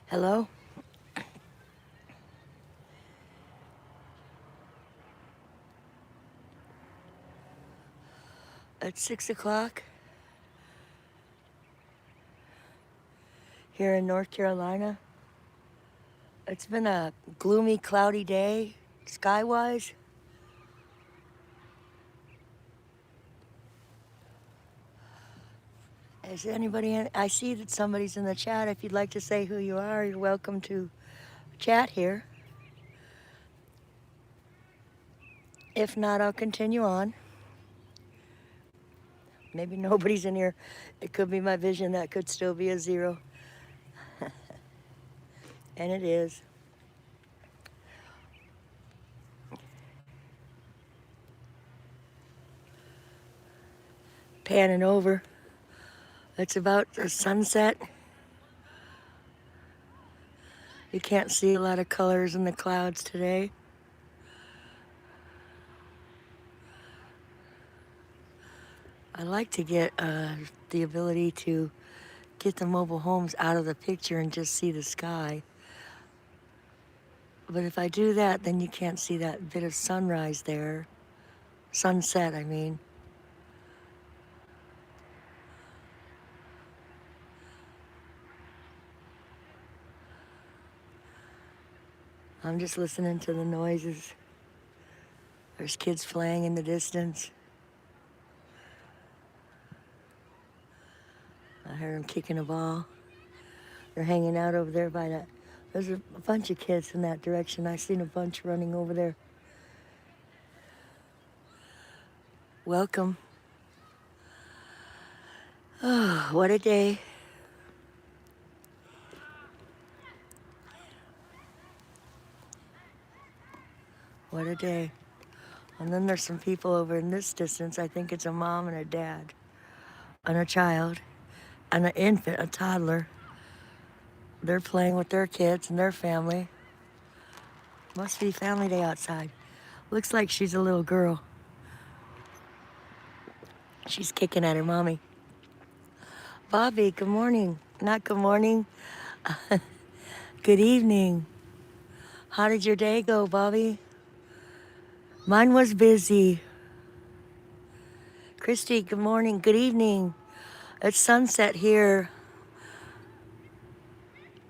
Hello? It's 6 o'clock here in North Carolina. It's been a gloomy, cloudy day, sky-wise. Is anybody in? I see that somebody's in the chat. If you'd like to say who you are, you're welcome to chat here. If not, I'll continue on. Maybe nobody's in here. It could be my vision. That could still be a zero. And it is. Panning over. It's about the sunset. You can't see a lot of colors in the clouds today. I like to get the ability to get the mobile homes out of the picture and just see the sky. But if I do that, then you can't see that bit of sunrise there. Sunset, I mean. I'm just listening to the noises. There's kids playing in the distance. I heard them kicking a ball. They're hanging out over there by that. There's a bunch of kids in that direction. I seen a bunch running over there. Welcome. Oh, what a day. What a day. And then there's some people over in this distance. I think it's a mom and a dad and a child and an infant, a toddler. They're playing with their kids and their family. Must be family day outside. Looks like she's a little girl. She's kicking at her mommy. Bobby, good morning. Not good morning. Good evening. How did your day go, Bobby? Mine was busy. Christy, good morning. Good evening. It's sunset here.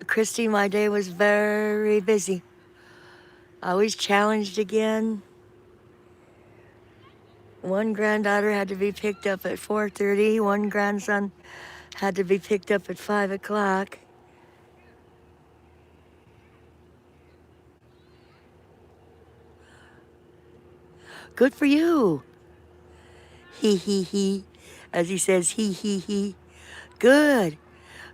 Christy, my day was very busy. I was challenged again. One granddaughter had to be picked up at 4:30. One grandson had to be picked up at 5 o'clock. Good for you. He. As he says, he. Good.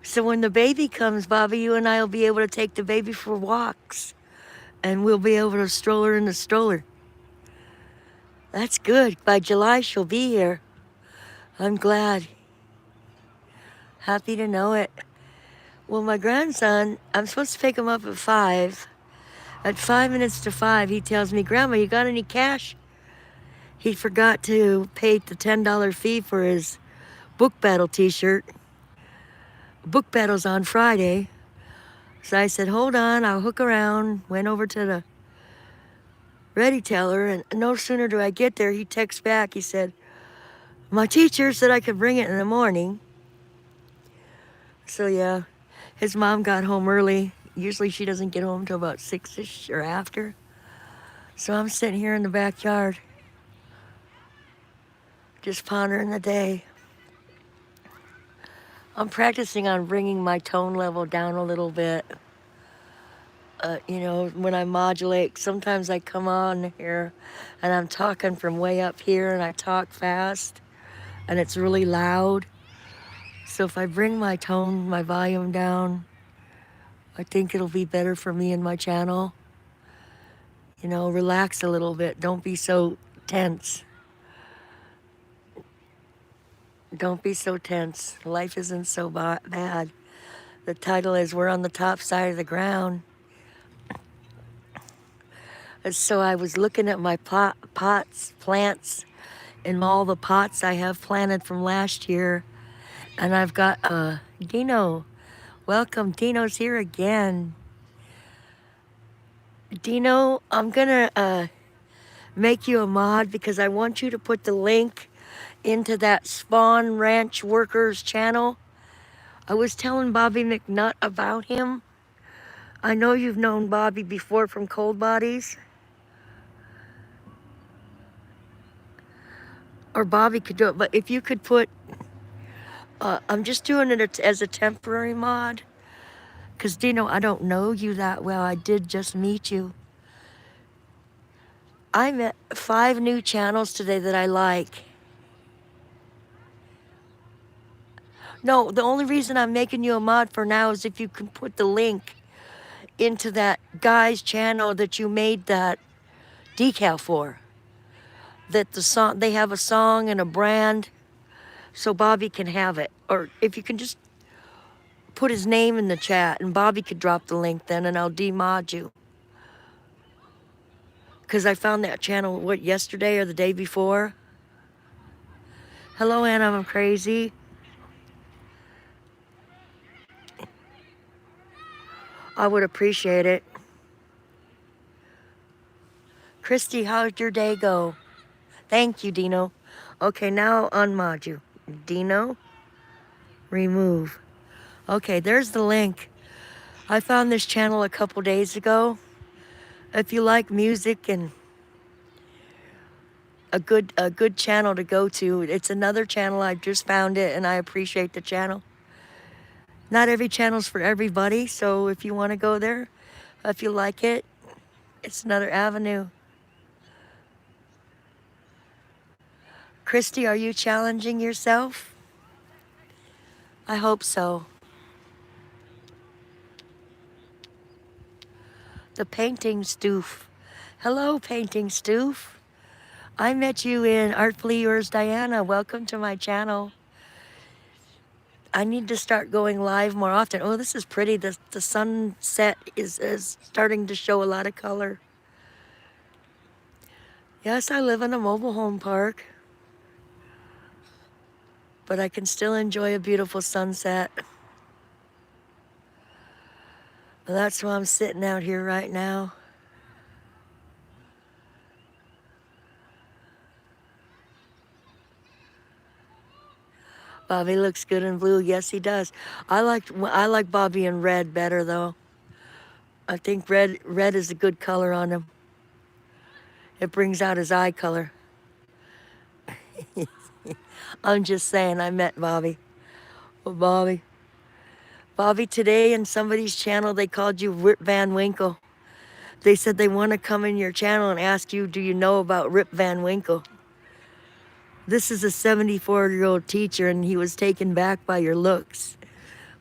So when the baby comes, Bobby, you and I will be able to take the baby for walks. And we'll be able to stroll her in the stroller. That's good. By July, she'll be here. I'm glad. Happy to know it. Well, my grandson, I'm supposed to pick him up at 5. At 5 minutes to 5, he tells me, Grandma, you got any cash? He forgot to pay the $10 fee for his book battle t-shirt. Book battle's on Friday. So I said, hold on, I'll hook around. Went over to the ready teller, and no sooner do I get there, he texts back. He said, my teacher said I could bring it in the morning. So yeah, his mom got home early. Usually she doesn't get home till about 6-ish or after. So I'm sitting here in the backyard, just pondering the day. I'm practicing on bringing my tone level down a little bit. When I modulate, sometimes I come on here and I'm talking from way up here and I talk fast and it's really loud. So if I bring my tone, my volume down, I think it'll be better for me and my channel. Relax a little bit. Don't be so tense. Don't be so tense. Life isn't so bad. The title is We're on the Top Side of the Ground. And so I was looking at my plants, and all the pots I have planted from last year. And I've got, Dino, Welcome. Dino's here again. Dino, I'm gonna make you a mod because I want you to put the link into that Spawn Ranch Workers channel. I was telling Bobby McNutt about him. I know you've known Bobby before from Cold Bodies. Or Bobby could do it, but if you could put, I'm just doing it as a temporary mod. Because Dino, I don't know you that well. I did just meet you. I met 5 new channels today that I like. No, the only reason I'm making you a mod for now is if you can put the link into that guy's channel that you made that decal for. That the song, they have a song and a brand, so Bobby can have it. Or if you can just put his name in the chat and Bobby could drop the link then and I'll demod you. Because I found that channel, what, yesterday or the day before? Hello, Anna, I'm crazy. I would appreciate it. Christy, how'd your day go? Thank you, Dino. Okay, now I'll unmod you. Dino, remove. Okay, there's the link. I found this channel a couple days ago. If you like music and a good channel to go to, it's another channel. I just found it and I appreciate the channel. Not every channel's for everybody, so if you want to go there, if you like it, it's another avenue. Christy, are you challenging yourself? I hope so. The Painting Stoof. Hello, Painting Stoof. I met you in Artfully Yours, Diana. Welcome to my channel. I need to start going live more often. Oh, this is pretty. The sunset is starting to show a lot of color. Yes, I live in a mobile home park, but I can still enjoy a beautiful sunset. That's why I'm sitting out here right now. Bobby looks good in blue. Yes, he does. I like Bobby in red better though. I think red is a good color on him. It brings out his eye color. I'm just saying, I met Bobby. Oh, Bobby, today in somebody's channel, they called you Rip Van Winkle. They said they want to come in your channel and ask you, do you know about Rip Van Winkle? This is a 74-year-old teacher, and he was taken back by your looks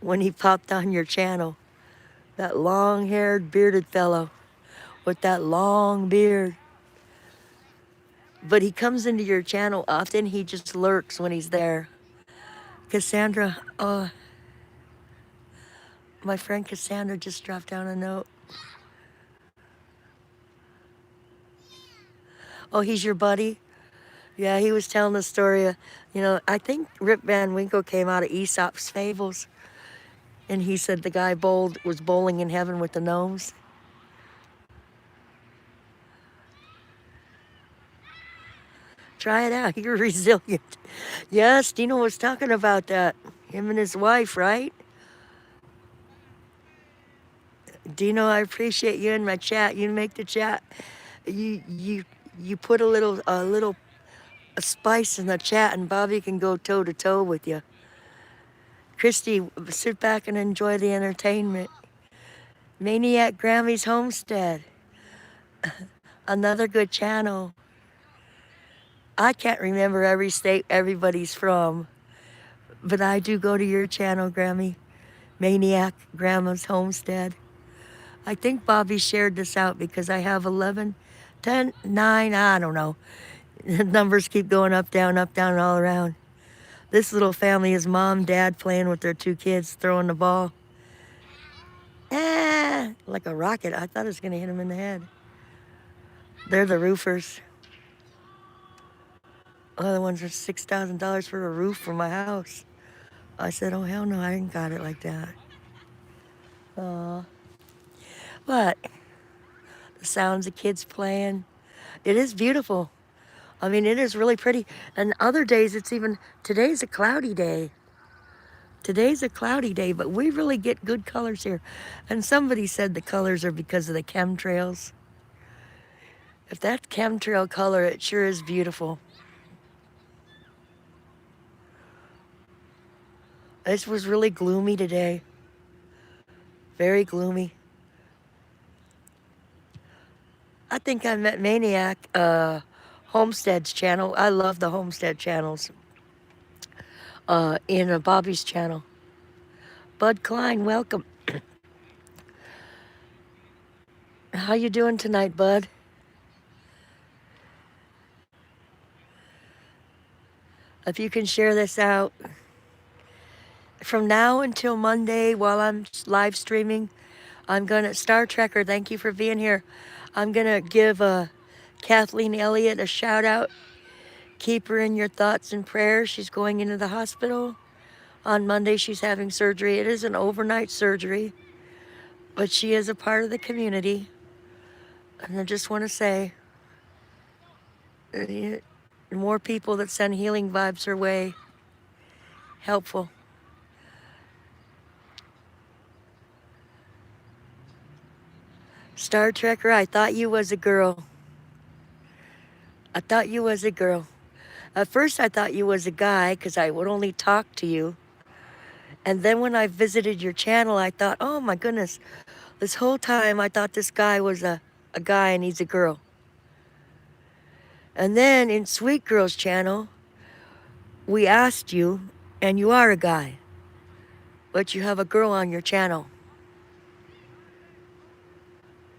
when he popped on your channel. That long-haired, bearded fellow with that long beard. But he comes into your channel often. He just lurks when he's there. Cassandra, my friend Cassandra just dropped down a note. Oh, he's your buddy? Yeah, he was telling the story. I think Rip Van Winkle came out of Aesop's Fables. And he said the guy was bowling in heaven with the gnomes. Try it out. You're resilient. Yes, Dino was talking about that. Him and his wife, right? Dino, I appreciate you in my chat. You make the chat. You put a little spice in the chat, and Bobby can go toe to toe with you. Christy, sit back and enjoy the entertainment. Maniac Grammy's Homestead. Another good channel. I can't remember every state everybody's from, but I do go to your channel, Grammy. Maniac Grandma's Homestead. I think Bobby shared this out because I have 11, 10, 9, I don't know. The numbers keep going up, down, all around. This little family is mom, dad playing with their 2 kids, throwing the ball. Like a rocket. I thought it was going to hit him in the head. They're the roofers. Other ones are $6,000 for a roof for my house. I said, oh, hell no, I didn't got it like that. Aw. What? The sounds of kids playing. It is beautiful. I mean, it is really pretty. And other days, it's even, today's a cloudy day. Today's a cloudy day, but we really get good colors here. And somebody said the colors are because of the chemtrails. If that's chemtrail color, it sure is beautiful. This was really gloomy today. Very gloomy. I think I met Maniac, Homestead's channel. I love the Homestead channels. In Bobby's channel. Bud Klein, welcome. How you doing tonight, Bud? If you can share this out. From now until Monday while I'm live streaming, I'm going to, Star Trekker, thank you for being here. I'm going to give Kathleen Elliott a shout out. Keep her in your thoughts and prayers. She's going into the hospital. On Monday, she's having surgery. It is an overnight surgery, but she is a part of the community. And I just want to say, more people that send healing vibes her way, helpful. Star Trekker, I thought you was a girl. I thought you was a girl. At first I thought you was a guy because I would only talk to you. And then when I visited your channel, I thought, oh my goodness, this whole time I thought this guy was a guy and he's a girl. And then in Sweet Girl's channel, we asked you, and you are a guy, but you have a girl on your channel.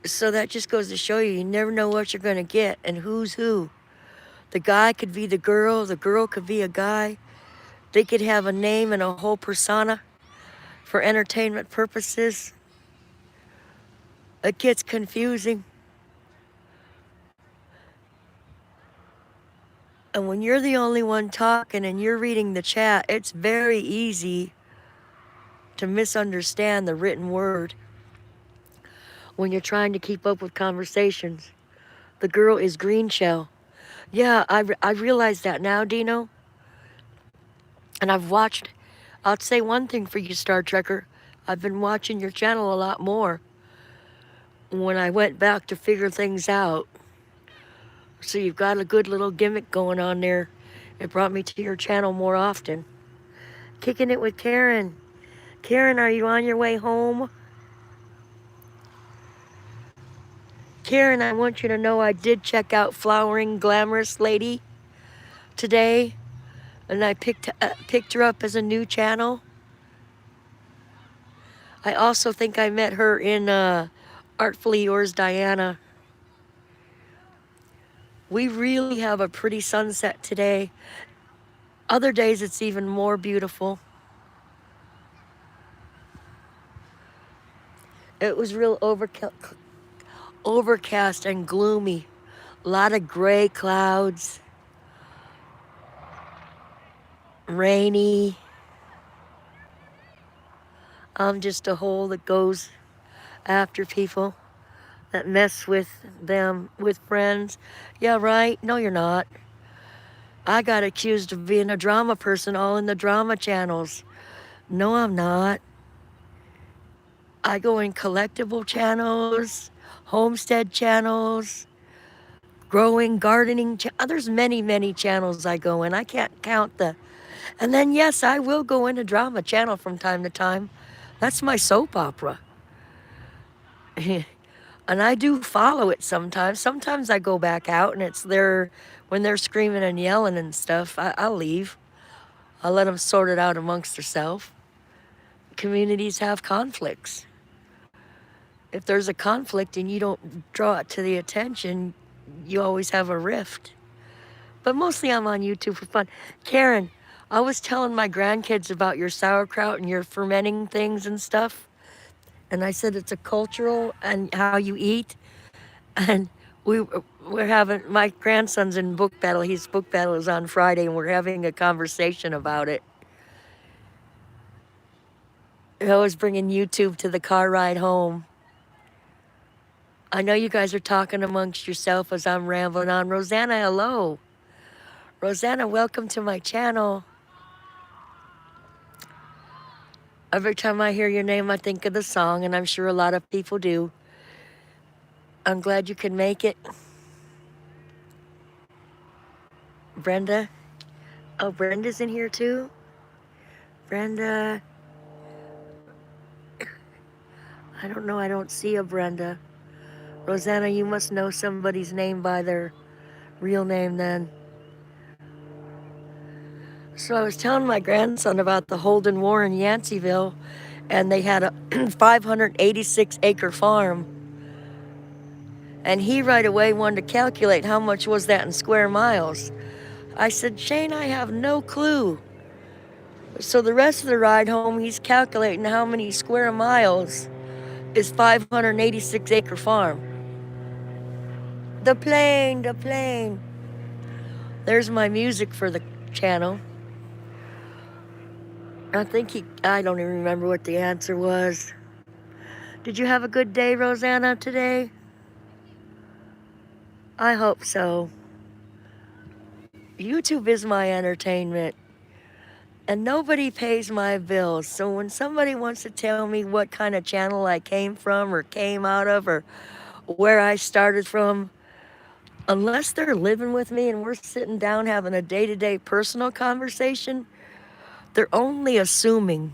So that just goes to show you, you never know what you're going to get and who's who. The guy could be the girl could be a guy. They could have a name and a whole persona for entertainment purposes. It gets confusing. And when you're the only one talking and you're reading the chat, it's very easy to misunderstand the written word when you're trying to keep up with conversations. The girl is green shell. Yeah, I realize that now, Dino. And I've watched, I'll say one thing for you, Star Trekker. I've been watching your channel a lot more when I went back to figure things out. So you've got a good little gimmick going on there. It brought me to your channel more often. Kicking it with Karen. Karen, are you on your way home? Karen, I want you to know I did check out Flowering Glamorous Lady today. And I picked her up as a new channel. I also think I met her in Artfully Yours, Diana. We really have a pretty sunset today. Other days it's even more beautiful. It was real overcast and gloomy. A lot of gray clouds. Rainy. I'm just a hole that goes after people that mess with them, with friends. Yeah, right? No, you're not. I got accused of being a drama person all in the drama channels. No, I'm not. I go in collectible channels, homestead channels, growing, gardening. There's many, many channels I go in. I can't count the... And then, yes, I will go in a drama channel from time to time. That's my soap opera. And I do follow it sometimes. Sometimes I go back out and it's there when they're screaming and yelling and stuff. I'll leave. I'll let them sort it out amongst themselves. Communities have conflicts. If there's a conflict and you don't draw it to the attention, you always have a rift. But mostly I'm on YouTube for fun. Karen, I was telling my grandkids about your sauerkraut and your fermenting things and stuff. And I said it's a cultural and how you eat. And we're having, my grandson's in book battle. His book battle is on Friday and we're having a conversation about it. I was bringing YouTube to the car ride home. I know you guys are talking amongst yourself as I'm rambling on. Rosanna, hello. Rosanna, welcome to my channel. Every time I hear your name, I think of the song, and I'm sure a lot of people do. I'm glad you can make it. Brenda. Oh, Brenda's in here too? Brenda. I don't know. I don't see a Brenda. Rosanna, you must know somebody's name by their real name then. So I was telling my grandson about the Holden War in Yanceyville, and they had a 586-acre farm. And he right away wanted to calculate how much was that in square miles. I said, Shane, I have no clue. So the rest of the ride home, he's calculating how many square miles is 586-acre farm. The plane, the plane. There's my music for the channel. I don't even remember what the answer was. Did you have a good day, Rosanna, today? I hope so. YouTube is my entertainment, and nobody pays my bills. So when somebody wants to tell me what kind of channel I came from or came out of or where I started from, unless they're living with me and we're sitting down having a day-to-day personal conversation, they're only assuming.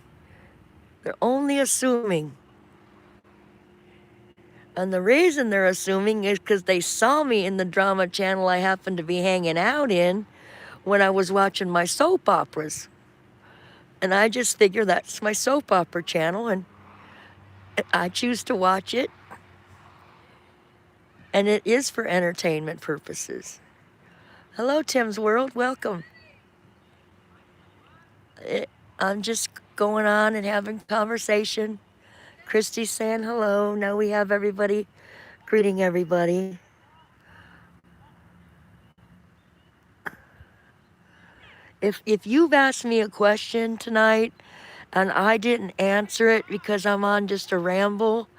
They're only assuming. And the reason they're assuming is because they saw me in the drama channel I happened to be hanging out in when I was watching my soap operas. And I just figure that's my soap opera channel, and I choose to watch it. And it is for entertainment purposes. Hello, Tim's World. Welcome. I'm just going on and having conversation. Christy's saying hello. Now we have everybody greeting everybody. If you've asked me a question tonight and I didn't answer it because I'm on just a ramble,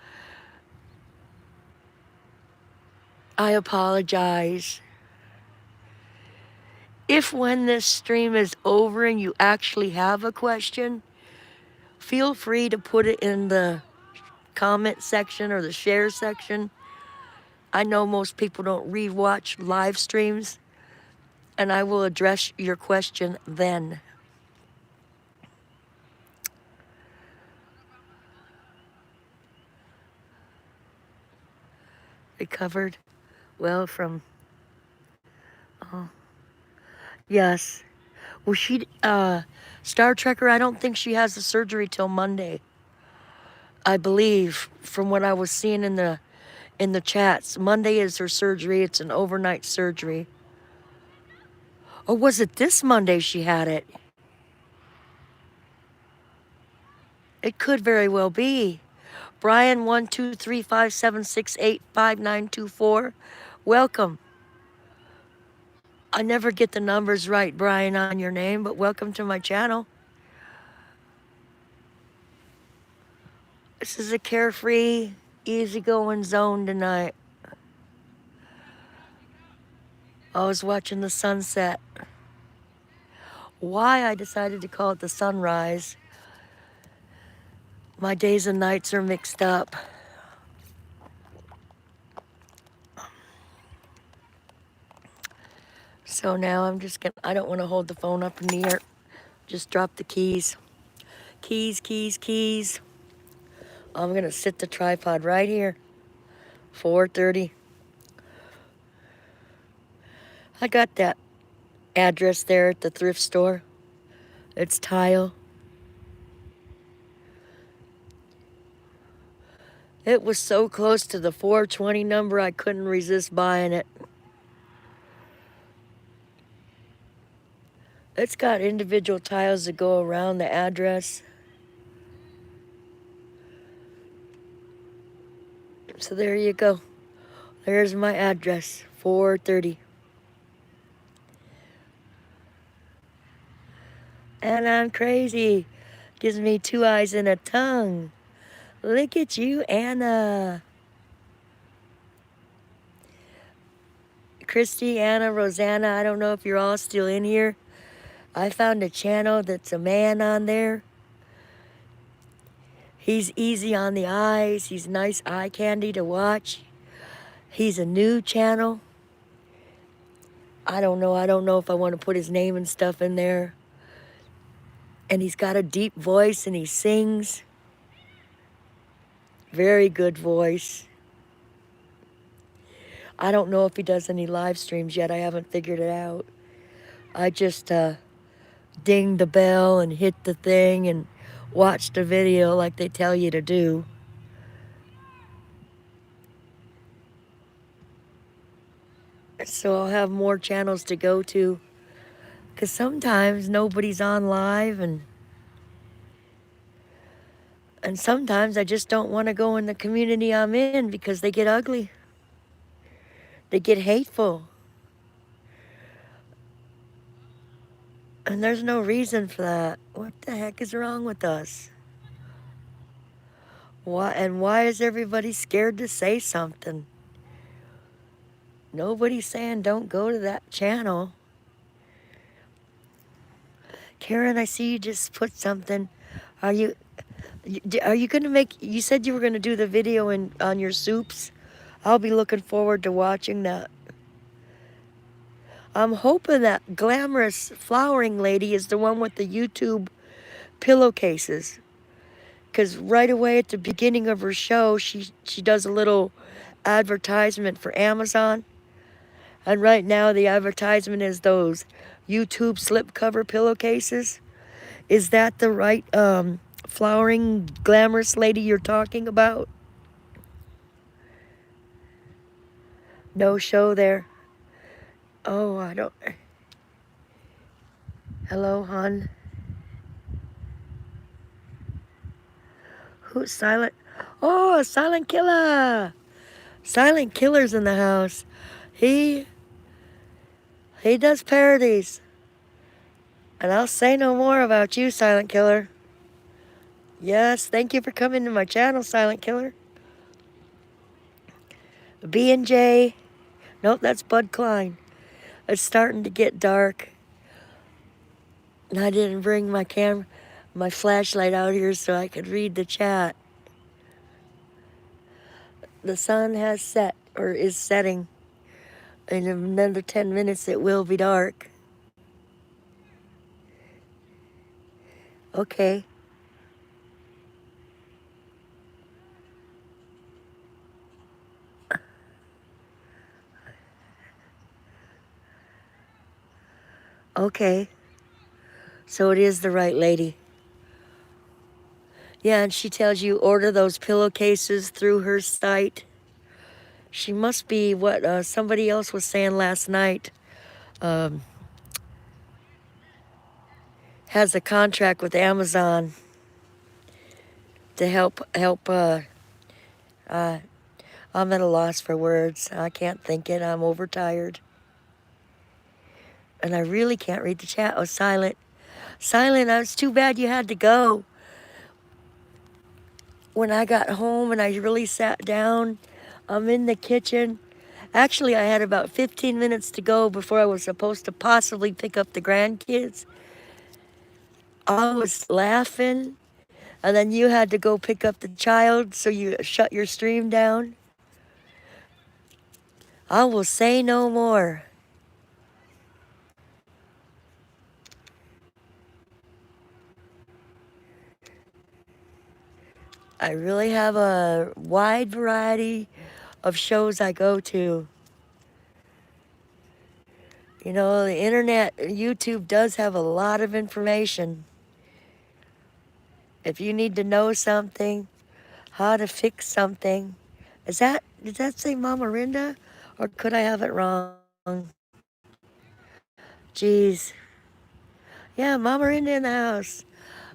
I apologize. If when this stream is over and you actually have a question, feel free to put it in the comment section or the share section. I know most people don't watch live streams, and I will address your question then. Recovered well from, oh, yes. Well, Star Trekker, I don't think she has the surgery till Monday. I believe, from what I was seeing in the chats. Monday is her surgery. It's an overnight surgery. Or was it this Monday she had it? It could very well be. Brian 12357685924. Welcome. I never get the numbers right, Brian, on your name, but welcome to my channel. This is a carefree, easygoing zone tonight. I was watching the sunset. Why I decided to call it the sunrise, my days and nights are mixed up. So now I don't want to hold the phone up in the air. Just drop the keys. Keys, keys, keys. I'm gonna sit the tripod right here. 4:30. I got that address there at the thrift store. It's tile. It was so close to the 420 number, I couldn't resist buying it. It's got individual tiles that go around the address. So there you go. There's my address, 430. And I'm crazy. Gives me 2 eyes and a tongue. Look at you, Anna. Christy, Anna, Rosanna, I don't know if you're all still in here. I found a channel that's a man on there. He's easy on the eyes. He's nice eye candy to watch. He's a new channel. I don't know if I want to put his name and stuff in there. And he's got a deep voice and he sings. Very good voice. I don't know if he does any live streams yet. I haven't figured it out. I just ding the bell and hit the thing and watch the video like they tell you to do. So I'll have more channels to go to. Because sometimes nobody's on live and sometimes I just don't want to go in the community I'm in because they get ugly. They get hateful. And there's no reason for that. What the heck is wrong with us? Why is everybody scared to say something? Nobody's saying don't go to that channel. Karen, I see you just put something. Are you going to make, you said you were going to do the video on your soups. I'll be looking forward to watching that. I'm hoping that glamorous flowering lady is the one with the YouTube pillowcases. Because right away at the beginning of her show, she does a little advertisement for Amazon. And right now the advertisement is those YouTube slipcover pillowcases. Is that the right flowering glamorous lady you're talking about? No show there. Oh, I don't. Hello, hon. Who's Silent? Oh, Silent Killer. Silent Killer's in the house. He does parodies. And I'll say no more about you, Silent Killer. Yes, thank you for coming to my channel, Silent Killer. B&J. Nope, that's Bud Klein. It's starting to get dark. And I didn't bring my flashlight out here so I could read the chat. The sun has set, or is setting. In another 10 minutes it will be dark. Okay. Okay. So it is the right lady. Yeah, and she tells you order those pillowcases through her site. She must be what somebody else was saying last night. Has a contract with Amazon to help. I'm at a loss for words. I can't think it. I'm overtired. And I really can't read the chat. Oh, Silent. Silent, it's too bad you had to go. When I got home and I really sat down, I'm in the kitchen. Actually, I had about 15 minutes to go before I was supposed to possibly pick up the grandkids. I was laughing, and then you had to go pick up the child, so you shut your stream down. I will say no more. I really have a wide variety of shows I go to. You know, the internet, YouTube does have a lot of information. If you need to know something, how to fix something. Did that say Mama Rinda? Or could I have it wrong? Jeez. Yeah, Mama Rinda in the house.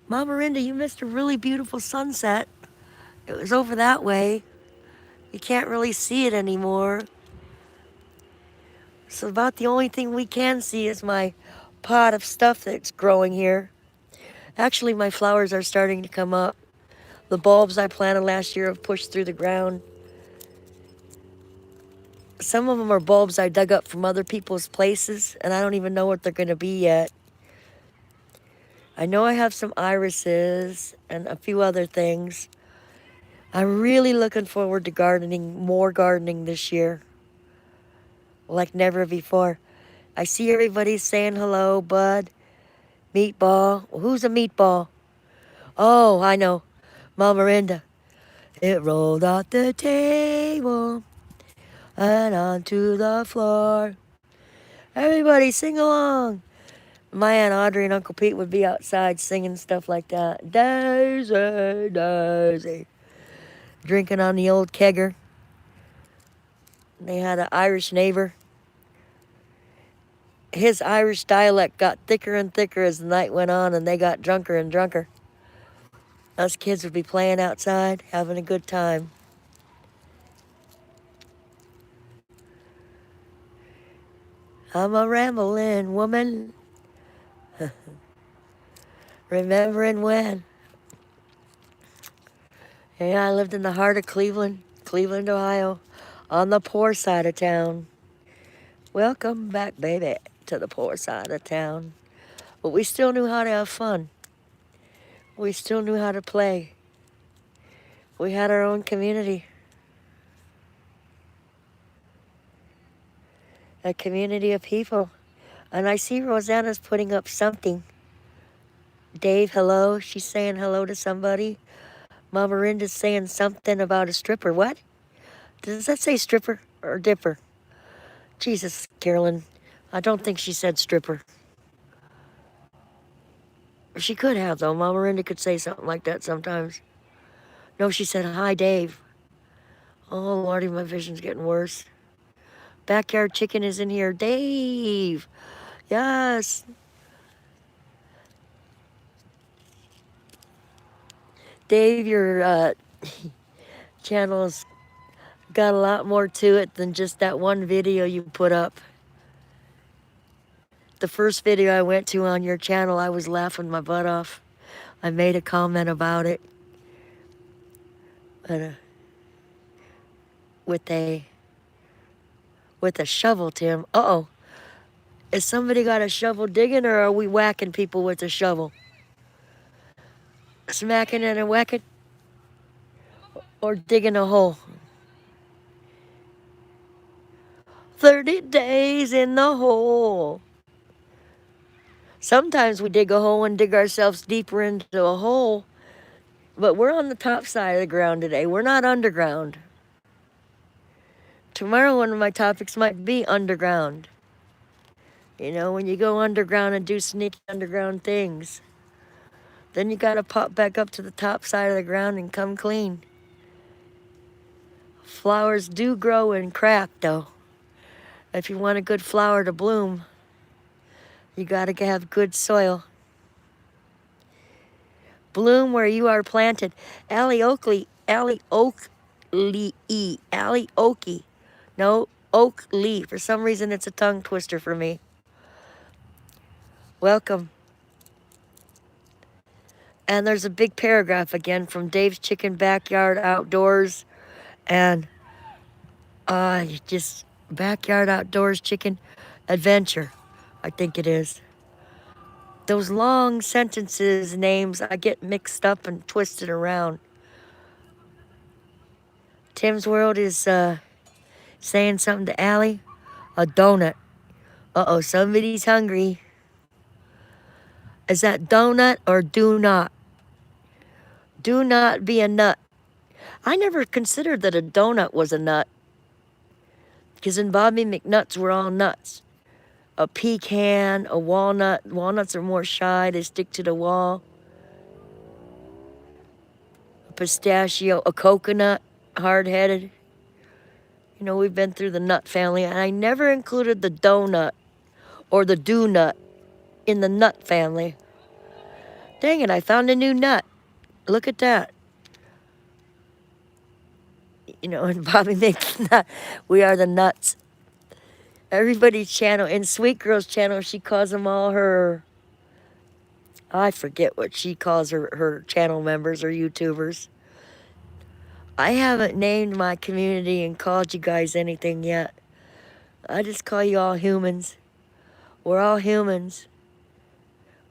Mama Rinda, you missed a really beautiful sunset. It was over that way. You can't really see it anymore. So about the only thing we can see is my pot of stuff that's growing here. Actually, my flowers are starting to come up. The bulbs I planted last year have pushed through the ground. Some of them are bulbs I dug up from other people's places, and I don't even know what they're going to be yet. I know I have some irises and a few other things. I'm really looking forward to more gardening this year, like never before. I see everybody saying hello, Bud, Meatball. Who's a meatball? Oh, I know. Mama Rinda. It rolled off the table and onto the floor. Everybody sing along. My Aunt Audrey and Uncle Pete would be outside singing stuff like that. Daisy, Daisy. Drinking on the old kegger. They had an Irish neighbor. His Irish dialect got thicker and thicker as the night went on, and they got drunker and drunker. Us kids would be playing outside, having a good time. I'm a rambling woman, remembering when. Yeah, I lived in the heart of Cleveland, Ohio, on the poor side of town. Welcome back, baby, to the poor side of town. But we still knew how to have fun. We still knew how to play. We had our own community. A community of people. And I see Rosanna's putting up something. Dave, hello. She's saying hello to somebody. Mama Rinda's saying something about a stripper. What? Does that say stripper or dipper? Jesus, Carolyn. I don't think she said stripper. She could have, though. Mama Rinda could say something like that sometimes. No, she said, hi, Dave. Oh, Lordy, my vision's getting worse. Backyard Chicken is in here. Dave. Yes. Dave, your channel's got a lot more to it than just that one video you put up. The first video I went to on your channel, I was laughing my butt off. I made a comment about it. With a shovel, Tim. Uh-oh. Is somebody got a shovel digging, or are we whacking people with a shovel? Smacking and a whacking? Or digging a hole? 30 days in the hole. Sometimes we dig a hole and dig ourselves deeper into a hole, but we're on the top side of the ground today. We're not underground. Tomorrow, one of my topics might be underground. You know, when you go underground and do sneaky underground things, then you gotta pop back up to the top side of the ground and come clean. Flowers do grow and crack, though. If you want a good flower to bloom, you gotta have good soil. Bloom where you are planted. Allie Oakley. No, Oakley. For some reason, it's a tongue twister for me. Welcome. And there's a big paragraph again from Dave's Chicken Backyard Outdoors. And just Backyard Outdoors Chicken Adventure, I think it is. Those long sentences, names, I get mixed up and twisted around. Tim's World is saying something to Allie. A donut. Uh-oh, somebody's hungry. Is that donut or do not? Do not be a nut. I never considered that a donut was a nut. Because in Bobby McNuts, we're all nuts. A pecan, a walnut. Walnuts are more shy. They stick to the wall. A pistachio, a coconut, hard-headed. You know, we've been through the nut family. And I never included the donut or the do-nut in the nut family. Dang it, I found a new nut. Look at that. You know, and Bobby makes nut. We are the nuts. Everybody's channel, in Sweet Girl's channel, she calls them all her I forget what she calls her channel members or YouTubers. I haven't named my community and called you guys anything yet. I just call you all humans. We're all humans.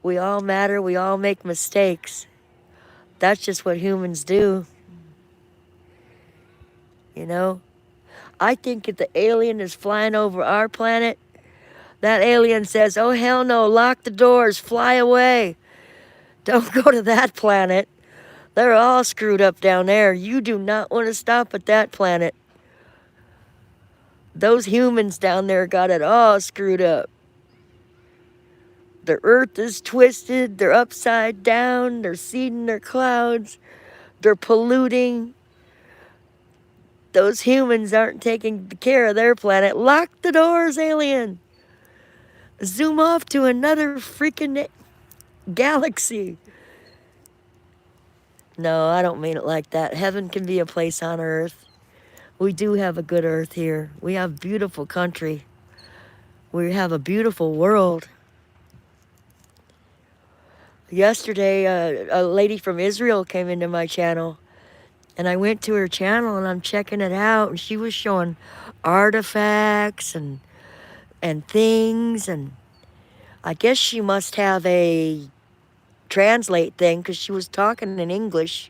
We all matter. We all make mistakes. That's just what humans do. You know? I think if the alien is flying over our planet, that alien says, oh, hell no, lock the doors, fly away. Don't go to that planet. They're all screwed up down there. You do not want to stop at that planet. Those humans down there got it all screwed up. The earth is twisted. They're upside down. They're seeding their clouds. They're polluting. Those humans aren't taking care of their planet. Lock the doors, alien. Zoom off to another freaking galaxy. No, I don't mean it like that. Heaven can be a place on earth. We do have a good earth here. We have beautiful country. We have a beautiful world. Yesterday, a lady from Israel came into my channel, and I went to her channel and I'm checking it out, and she was showing artifacts and things, and I guess she must have a translate thing because she was talking in English.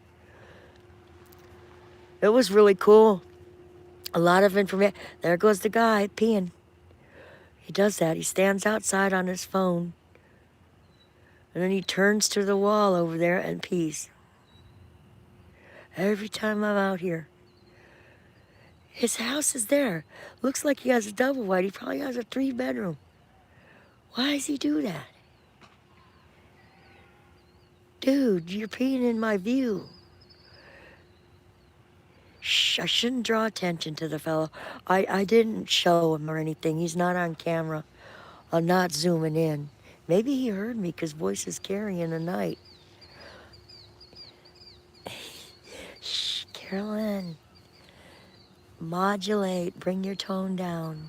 It was really cool. A lot of information. There goes the guy peeing. He does that. He stands outside on his phone. And then he turns to the wall over there and pees. Every time I'm out here. His house is there. Looks like he has a double wide. He probably has a 3-bedroom. Why does he do that? Dude, you're peeing in my view. Shh, I shouldn't draw attention to the fellow. I didn't show him or anything. He's not on camera. I'm not zooming in. Maybe he heard me because voices carry in the night. Shh, Carolyn. Modulate. Bring your tone down.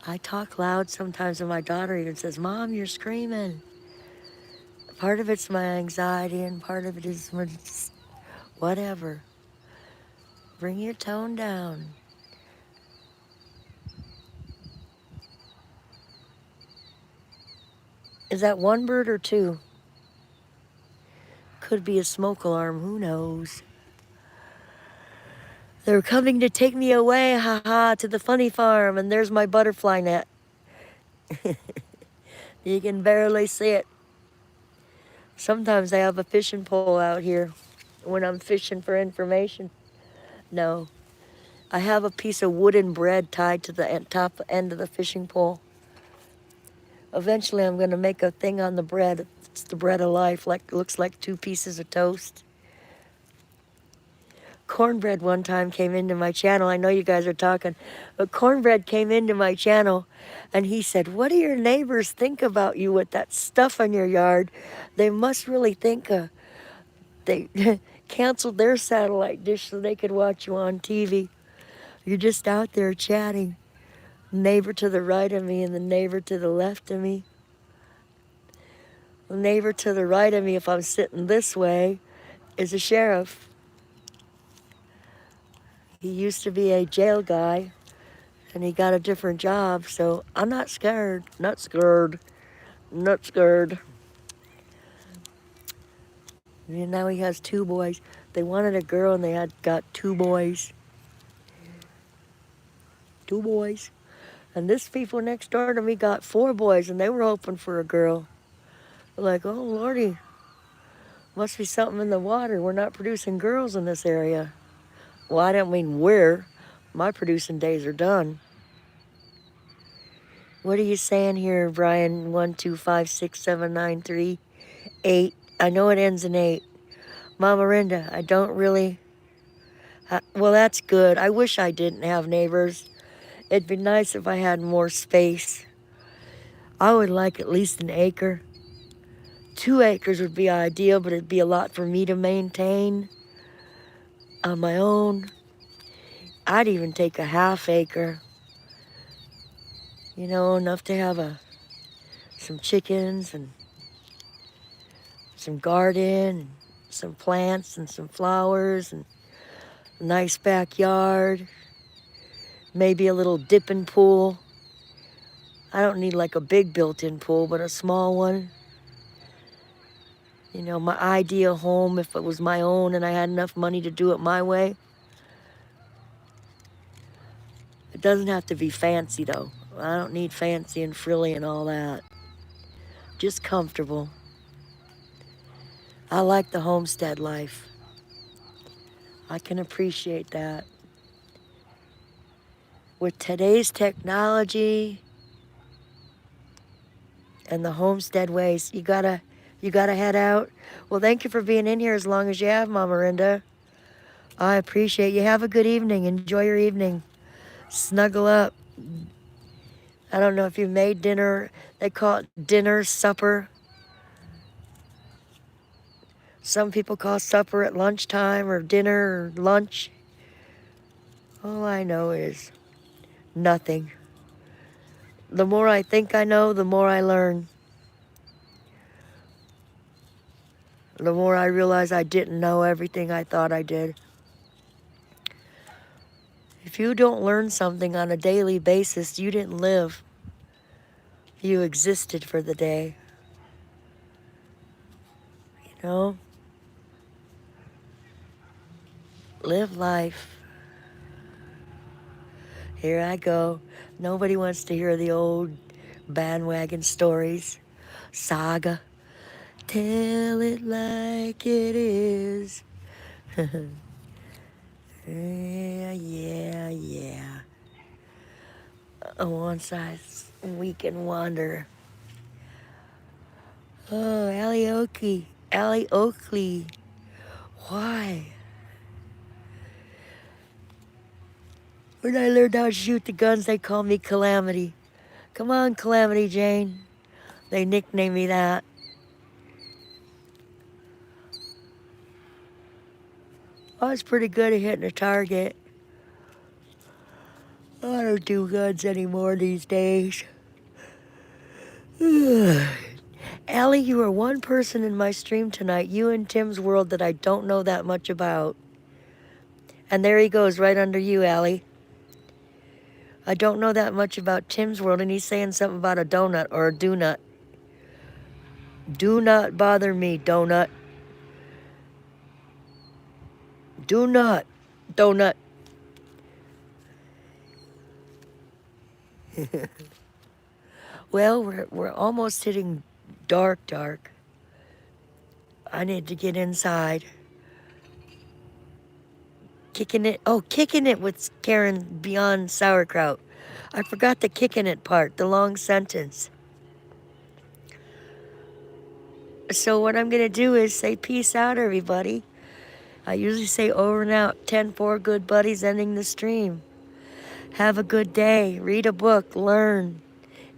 I talk loud sometimes, and my daughter even says, Mom, you're screaming. Part of it's my anxiety, and part of it is whatever. Bring your tone down. Is that one bird or two? Could be a smoke alarm, who knows? They're coming to take me away, haha, to the funny farm, and there's my butterfly net. You can barely see it. Sometimes I have a fishing pole out here when I'm fishing for information. No, I have a piece of wooden bread tied to the top end of the fishing pole. Eventually I'm gonna make a thing on the bread. It's the bread of life, like looks like 2 pieces of toast. Cornbread one time came into my channel. I know you guys are talking, but Cornbread came into my channel and he said, what do your neighbors think about you with that stuff on your yard? They must really think they canceled their satellite dish so they could watch you on TV. You're just out there chatting. Neighbor to the right of me and the neighbor to the left of me. The neighbor to the right of me, if I'm sitting this way, is a sheriff. He used to be a jail guy, and he got a different job, so I'm not scared. Not scared. Not scared. And now he has 2 boys. They wanted a girl, and they got 2 boys. 2 boys. And this people next door to me got 4 boys, and they were hoping for a girl. They're like, oh, Lordy, must be something in the water. We're not producing girls in this area. Well, I don't mean we're. My producing days are done. What are you saying here, Brian? 1, 2, 5, 6, 7, 9, 3, 8. I know it ends in 8. Mama Rinda, I don't really... well, that's good. I wish I didn't have neighbors. It'd be nice if I had more space. I would like at least an acre. 2 acres would be ideal, but it'd be a lot for me to maintain on my own. I'd even take a ½ acre. You know, enough to have some chickens and some garden, some plants and some flowers, and a nice backyard, maybe a little dipping pool. I don't need like a big built-in pool, but a small one. You know, my ideal home, if it was my own and I had enough money to do it my way. It doesn't have to be fancy, though. I don't need fancy and frilly and all that. Just comfortable. I like the homestead life. I can appreciate that. With today's technology and the homestead ways, you gotta head out. Well, thank you for being in here as long as you have, Mama Rinda. I appreciate you. Have a good evening. Enjoy your evening. Snuggle up. I don't know if you made dinner. They call it dinner, supper. Some people call supper at lunchtime or dinner or lunch. All I know is nothing. The more I think I know, the more I learn. The more I realize I didn't know everything I thought I did. If you don't learn something on a daily basis, you didn't live. You existed for the day. You know? Live life. Here I go. Nobody wants to hear the old bandwagon stories. Saga. Tell it like it is. Yeah. Once I weak and wander. Oh, Allie Oakley. Why? When I learned how to shoot the guns, they called me Calamity. Come on, Calamity Jane. They nicknamed me that. I was pretty good at hitting a target. I don't do guns anymore these days. Allie, you are one person in my stream tonight, you and Tim's world, that I don't know that much about. And there he goes, right under you, Allie. I don't know that much about Tim's world, and he's saying something about a donut or a do-nut. Do not bother me, donut. Do not, donut. Well, we're almost hitting dark. I need to get inside. Kicking it with Karen beyond sauerkraut. I forgot the kicking it part, the long sentence. So what I'm going to do is say peace out, everybody. I usually say over and out, 10-4 good buddies ending the stream. Have a good day. Read a book. Learn.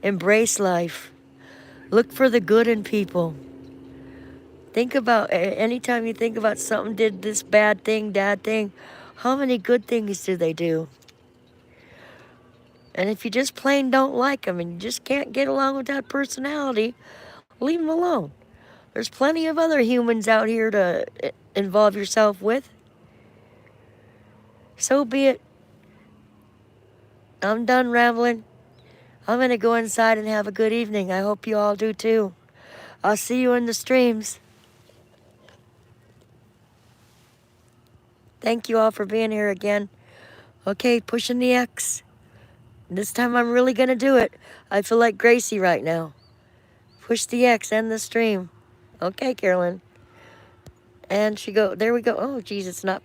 Embrace life. Look for the good in people. Think about, anytime you think about something did this bad thing, how many good things do they do? And if you just plain don't like them and you just can't get along with that personality, leave them alone. There's plenty of other humans out here to involve yourself with. So be it. I'm done rambling. I'm going to go inside and have a good evening. I hope you all do too. I'll see you in the streams. Thank you all for being here again. Okay, pushing the X. This time I'm really going to do it. I feel like Gracie right now. Push the X, end the stream. Okay, Carolyn. And there we go. Oh, geez, it's not